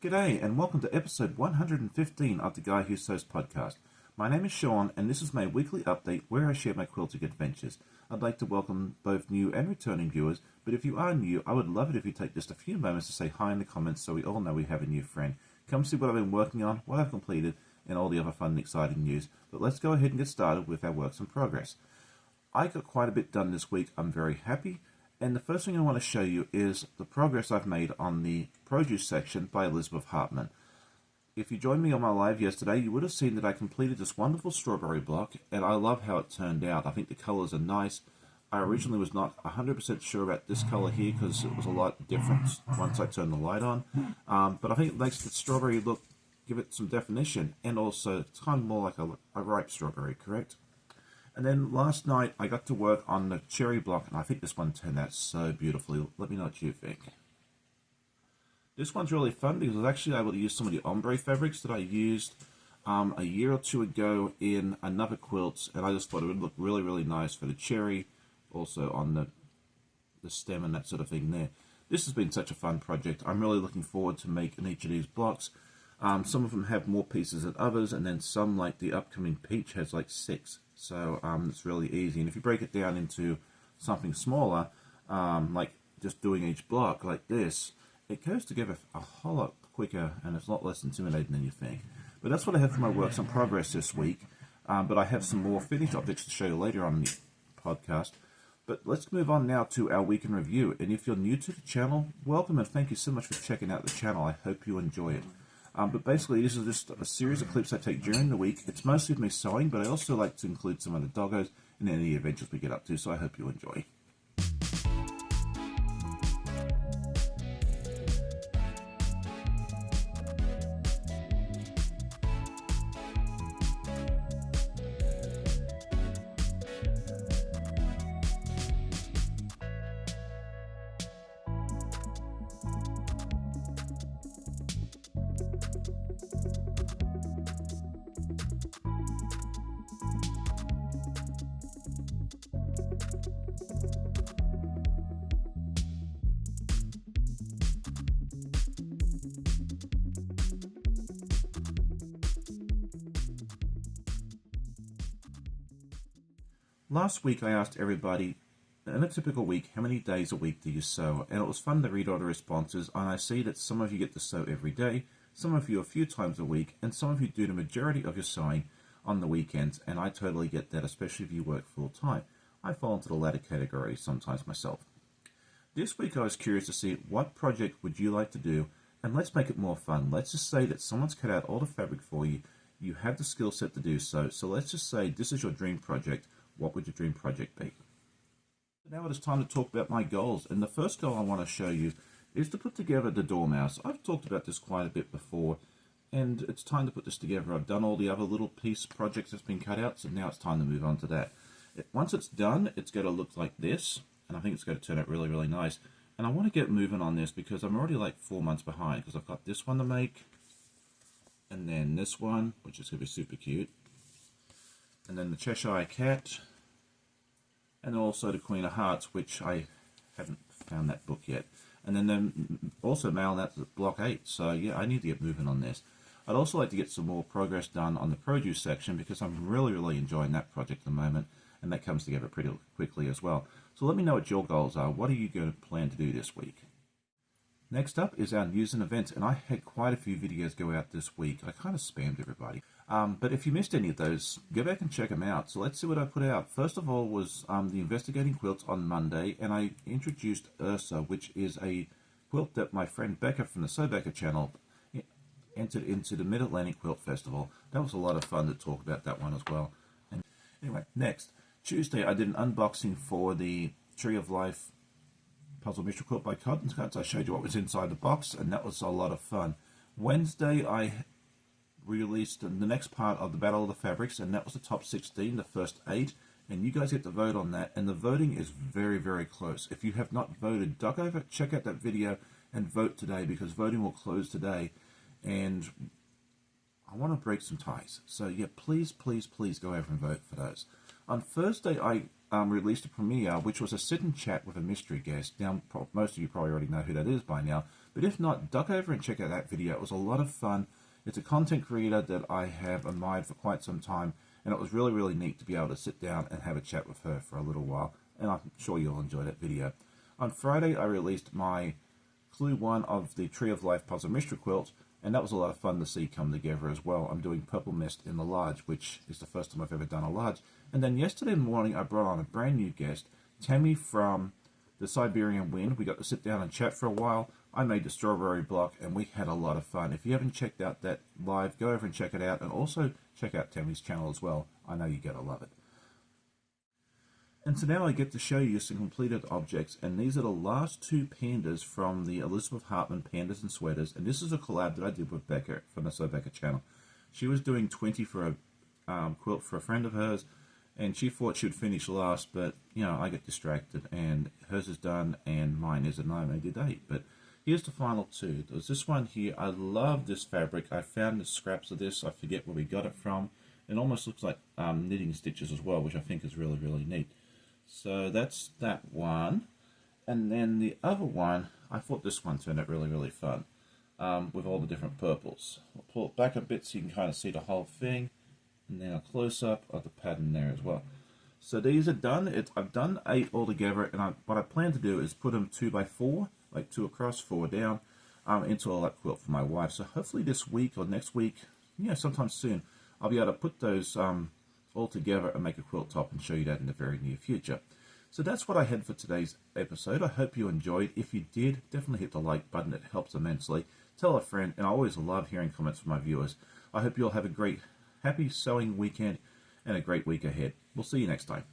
G'day and welcome to episode 115 of the Guy Who Sews podcast. My name is Sean and this is my weekly update where I share my quilting adventures. I'd like to welcome both new and returning viewers, but if you are new, I would love it if you take just a few moments to say hi in the comments so we all know we have a new friend. Come see what I've been working on, what I've completed, and all the other fun and exciting news. But let's go ahead and get started with our works in progress. I got quite a bit done this week. I'm very happy. And the first thing I want to show you is the progress I've made on the produce section by Elizabeth Hartman. If you joined me on my live yesterday, you would have seen that I completed this wonderful strawberry block, and I love how it turned out. I think the colors are nice. I originally was not 100% sure about this color here because it was a lot different once I turned the light on. But I think it makes the strawberry look, give it some definition, and also it's kind of more like a ripe strawberry, correct? And then last night I got to work on the cherry block, and I think this one turned out so beautifully. Let me know what you think. This one's really fun because I was actually able to use some of the ombre fabrics that I used a year or two ago in another quilt, and I just thought it would look really, really nice for the cherry, also on the stem and that sort of thing there. This has been such a fun project. I'm really looking forward to making each of these blocks. Some of them have more pieces than others, and then some, like the upcoming peach, has like 6. So it's really easy. And if you break it down into something smaller, like just doing each block like this, it goes together a whole lot quicker and it's a lot less intimidating than you think. But that's what I have for my works in progress this week. But I have some more finished objects to show you later on in the podcast. But let's move on now to our week in review. And if you're new to the channel, welcome and thank you so much for checking out the channel. I hope you enjoy it. But basically, this is just a series of clips I take during the week. It's mostly of me sewing, but I also like to include some of the doggos and any adventures we get up to, so I hope you enjoy. Last week I asked everybody, in a typical week, how many days a week do you sew? And it was fun to read all the responses, and I see that some of you get to sew every day, some of you a few times a week, and some of you do the majority of your sewing on the weekends, and I totally get that, especially if you work full time. I fall into the latter category sometimes myself. This week I was curious to see what project would you like to do, and let's make it more fun. Let's just say that someone's cut out all the fabric for you, you have the skill set to do so, so let's just say this is your dream project. What would your dream project be? Now it is time to talk about my goals, and the first goal I want to show you is to put together the dormouse. I've talked about this quite a bit before, and it's time to put this together. I've done all the other little piece projects that's been cut out, so now it's time to move on to that. Once it's done, it's going to look like this, and I think it's going to turn out really, really nice. And I want to get moving on this because I'm already like 4 months behind, because I've got this one to make, and then this one, which is going to be super cute, and then the Cheshire Cat, and also the Queen of Hearts, which I haven't found that book yet. And then also mail that to block 8. So yeah, I need to get moving on this. I'd also like to get some more progress done on the produce section because I'm really, really enjoying that project at the moment, and that comes together pretty quickly as well. So let me know what your goals are. What are you going to plan to do this week? Next up is our news and events, and I had quite a few videos go out this week. I kind of spammed everybody. But if you missed any of those, go back and check them out. So let's see what I put out. First of all was the Investigating Quilts on Monday, and I introduced Ursa, which is a quilt that my friend Becca from the Sew Becca channel entered into the Mid-Atlantic Quilt Festival. That was a lot of fun to talk about that one as well. And anyway, next, Tuesday I did an unboxing for the Tree of Life Puzzle Mystery Quilt by Cotton Cuts. I showed you what was inside the box, and that was a lot of fun. Wednesday I released the next part of the Battle of the Fabrics, and that was the top 16, the first 8, and you guys get to vote on that, and the voting is very, very close. If you have not voted, duck over, check out that video and vote today, because voting will close today, and I want to break some ties. So yeah, please, please, please go over and vote for those. On Thursday, I released a premiere, which was a sit and chat with a mystery guest. Now, most of you probably already know who that is by now, But if not, duck over and check out that video. It was a lot of fun. It's a content creator that I have admired for quite some time, and it was really, really neat to be able to sit down and have a chat with her for a little while, and I'm sure you'll enjoy that video. On Friday, I released my Clue 1 of the Tree of Life Puzzle Mystery Quilt, and that was a lot of fun to see come together as well. I'm doing Purple Mist in the large, which is the first time I've ever done a large. And then yesterday morning, I brought on a brand new guest, Tammy from the Siberian Wind. We got to sit down and chat for a while. I made the strawberry block, and we had a lot of fun. If you haven't checked out that live, go over and check it out, and also check out Tammy's channel as well. I know you're going to love it. And so now I get to show you some completed objects, and these are the last two pandas from the Elizabeth Hartman Pandas and Sweaters, and this is a collab that I did with Becca from the So Becca channel. She was doing 20 for a quilt for a friend of hers, and she thought she would finish last, but, you know, I get distracted, and hers is done, and mine isn't, and I only did 8, but here's the final two. There's this one here. I love this fabric. I found the scraps of this. I forget where we got it from. It almost looks like knitting stitches as well, which I think is really, really neat. So that's that one. And then the other one, I thought this one turned out really, really fun with all the different purples. I'll pull it back a bit so you can kind of see the whole thing. And then a close-up of the pattern there as well. So these are done. I've done 8 altogether, and what I plan to do is put them 2x4, like 2 across, 4 down, into a lap quilt for my wife. So hopefully this week or next week, sometime soon, I'll be able to put those all together and make a quilt top and show you that in the very near future. So that's what I had for today's episode. I hope you enjoyed. If you did, definitely hit the like button. It helps immensely. Tell a friend, and I always love hearing comments from my viewers. I hope you all have a great, happy sewing weekend and a great week ahead. We'll see you next time.